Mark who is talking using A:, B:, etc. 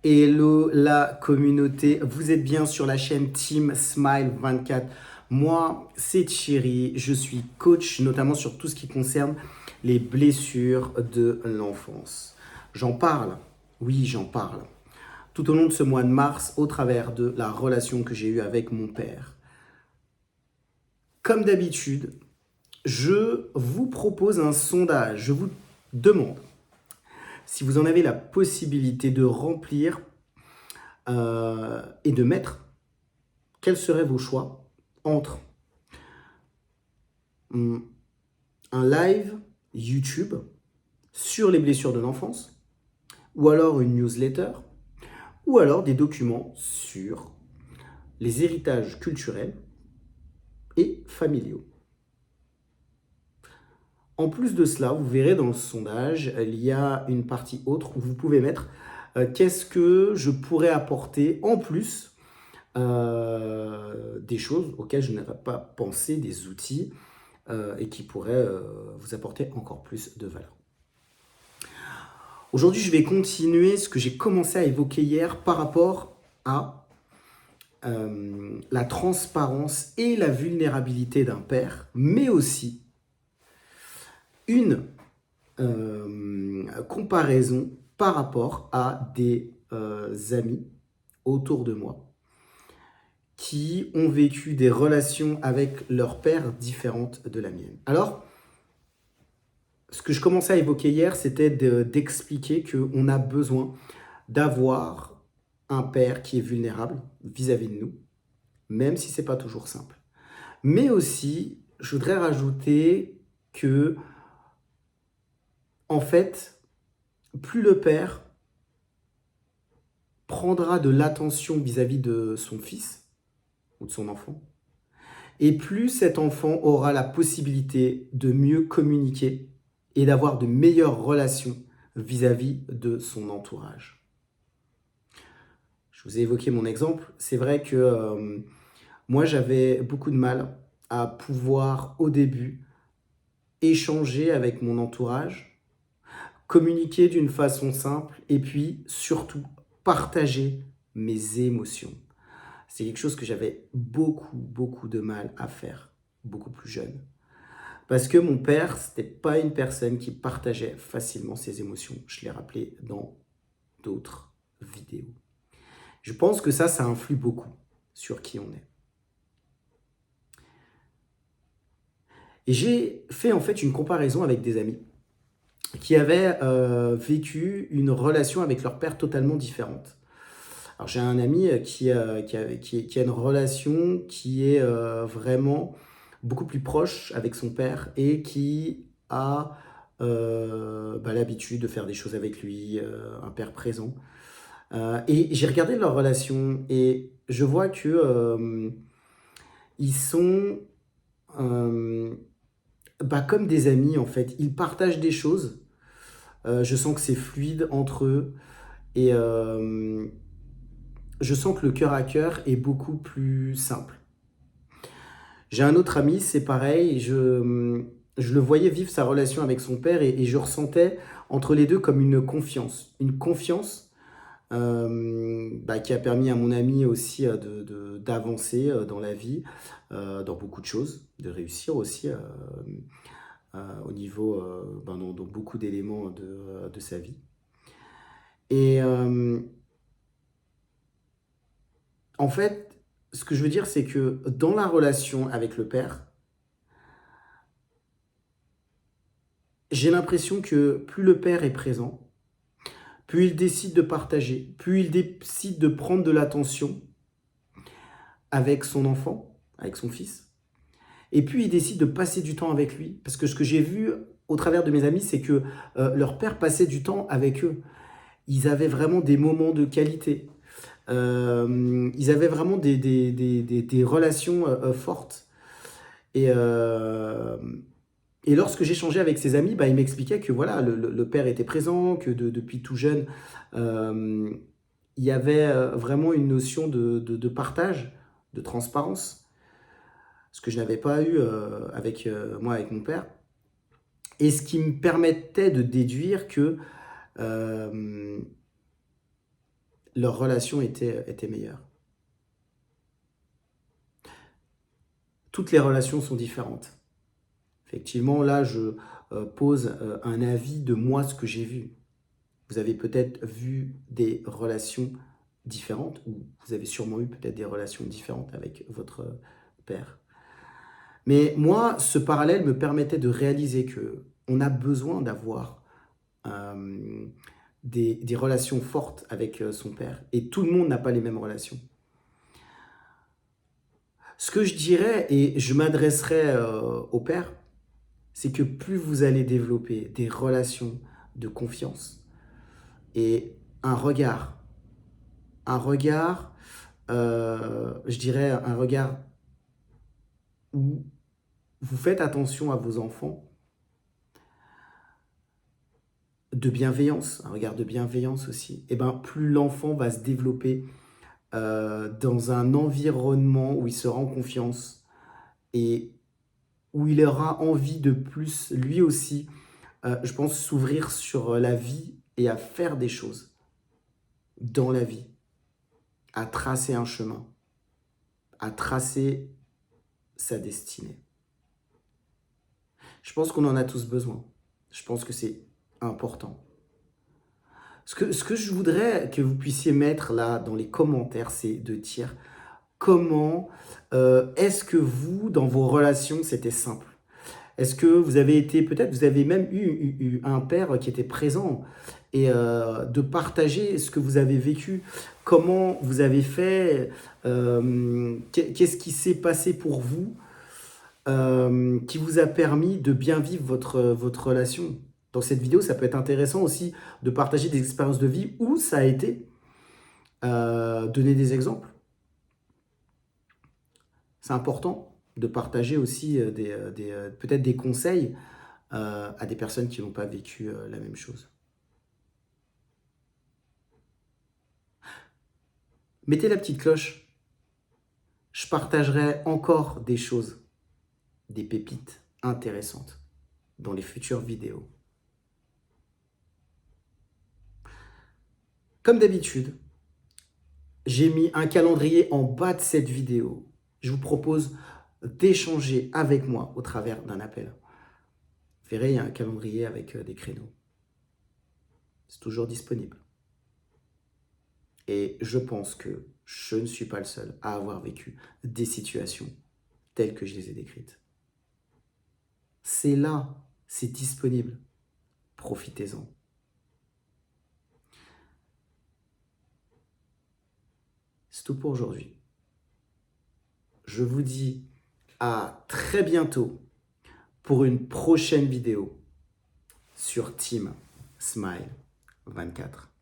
A: Hello la communauté, vous êtes bien sur la chaîne Team Smile 24. Moi, c'est Thierry, je suis coach notamment sur tout ce qui concerne les blessures de l'enfance. J'en parle, oui j'en parle, tout au long de ce mois de mars au travers de la relation que j'ai eue avec mon père. Comme d'habitude, je vous propose un sondage, je vous demande si vous en avez la possibilité de remplir et de mettre quels seraient vos choix entre un live YouTube sur les blessures de l'enfance, ou alors une newsletter, ou alors des documents sur les héritages culturels et familiaux. En plus de cela, vous verrez dans le sondage, il y a une partie autre où vous pouvez mettre qu'est-ce que je pourrais apporter en plus des choses auxquelles je n'avais pas pensé, des outils et qui pourraient vous apporter encore plus de valeur. Aujourd'hui, je vais continuer ce que j'ai commencé à évoquer hier par rapport à la transparence et la vulnérabilité d'un père, mais aussi une comparaison par rapport à des amis autour de moi qui ont vécu des relations avec leur père différentes de la mienne. Alors, ce que je commençais à évoquer hier, c'était d'expliquer qu'on a besoin d'avoir un père qui est vulnérable vis-à-vis de nous, même si ce n'est pas toujours simple. Mais aussi, je voudrais rajouter que, en fait, plus le père prendra de l'attention vis-à-vis de son fils ou de son enfant, et plus cet enfant aura la possibilité de mieux communiquer et d'avoir de meilleures relations vis-à-vis de son entourage. Je vous ai évoqué mon exemple. C'est vrai que moi, j'avais beaucoup de mal à pouvoir, au début, échanger avec mon entourage, communiquer d'une façon simple et puis, surtout, partager mes émotions. C'est quelque chose que j'avais beaucoup de mal à faire, beaucoup plus jeune. Parce que mon père, c'était pas une personne qui partageait facilement ses émotions. Je l'ai rappelé dans d'autres vidéos. Je pense que ça influe beaucoup sur qui on est. Et j'ai fait en fait une comparaison avec des amis qui avaient vécu une relation avec leur père totalement différente. Alors j'ai un ami qui a une relation qui est vraiment beaucoup plus proche avec son père et qui a l'habitude de faire des choses avec lui, un père présent. Et j'ai regardé leur relation et je vois que ils sont comme des amis en fait. Ils partagent des choses. Je sens que c'est fluide entre eux et je sens que le cœur à cœur est beaucoup plus simple. J'ai un autre ami, c'est pareil, je le voyais vivre sa relation avec son père et je ressentais entre les deux comme une confiance. Une confiance qui a permis à mon ami aussi d'avancer dans la vie, dans beaucoup de choses, de réussir aussi au niveau, dans beaucoup d'éléments de sa vie. Et en fait, ce que je veux dire, c'est que dans la relation avec le père, j'ai l'impression que plus le père est présent, plus il décide de partager, plus il décide de prendre de l'attention avec son enfant, avec son fils, et puis il décide de passer du temps avec lui. Parce que ce que j'ai vu au travers de mes amis, c'est que leur père passait du temps avec eux. Ils avaient vraiment des moments de qualité. Ils avaient vraiment des relations fortes. Et, et lorsque j'échangeais avec ses amis, il m'expliquait que voilà, le père était présent, que depuis tout jeune, il y avait vraiment une notion de partage, de transparence, ce que je n'avais pas eu avec moi, avec mon père. Et ce qui me permettait de déduire que leur relation était meilleure. Toutes les relations sont différentes. Effectivement, là, je pose un avis de moi, ce que j'ai vu. Vous avez peut-être vu des relations différentes, ou vous avez sûrement eu peut-être des relations différentes avec votre père. Mais moi, ce parallèle me permettait de réaliser que on a besoin d'avoir des relations fortes avec son père. Et tout le monde n'a pas les mêmes relations. Ce que je dirais, et je m'adresserai au père, c'est que plus vous allez développer des relations de confiance et un regard, je dirais un regard où vous faites attention à vos enfants, de bienveillance, un regard de bienveillance aussi, et ben plus l'enfant va se développer dans un environnement où il sera en confiance et où il aura envie de plus, lui aussi, je pense, s'ouvrir sur la vie et à faire des choses dans la vie, à tracer un chemin, à tracer sa destinée. Je pense qu'on en a tous besoin. Je pense que c'est important. Ce que je voudrais que vous puissiez mettre là dans les commentaires, c'est de dire comment est-ce que vous, dans vos relations, c'était simple? Est-ce que vous avez été, peut-être vous avez même eu un père qui était présent et de partager ce que vous avez vécu, comment vous avez fait, qu'est-ce qui s'est passé pour vous, qui vous a permis de bien vivre votre relation. Dans cette vidéo, ça peut être intéressant aussi de partager des expériences de vie où ça a été, donner des exemples. C'est important de partager aussi peut-être des conseils à des personnes qui n'ont pas vécu la même chose. Mettez la petite cloche. Je partagerai encore des choses, des pépites intéressantes dans les futures vidéos. Comme d'habitude, j'ai mis un calendrier en bas de cette vidéo. Je vous propose d'échanger avec moi au travers d'un appel. Vous verrez, il y a un calendrier avec des créneaux. C'est toujours disponible. Et je pense que je ne suis pas le seul à avoir vécu des situations telles que je les ai décrites. C'est là, c'est disponible. Profitez-en. C'est tout pour aujourd'hui. Je vous dis à très bientôt pour une prochaine vidéo sur Team Smile 24.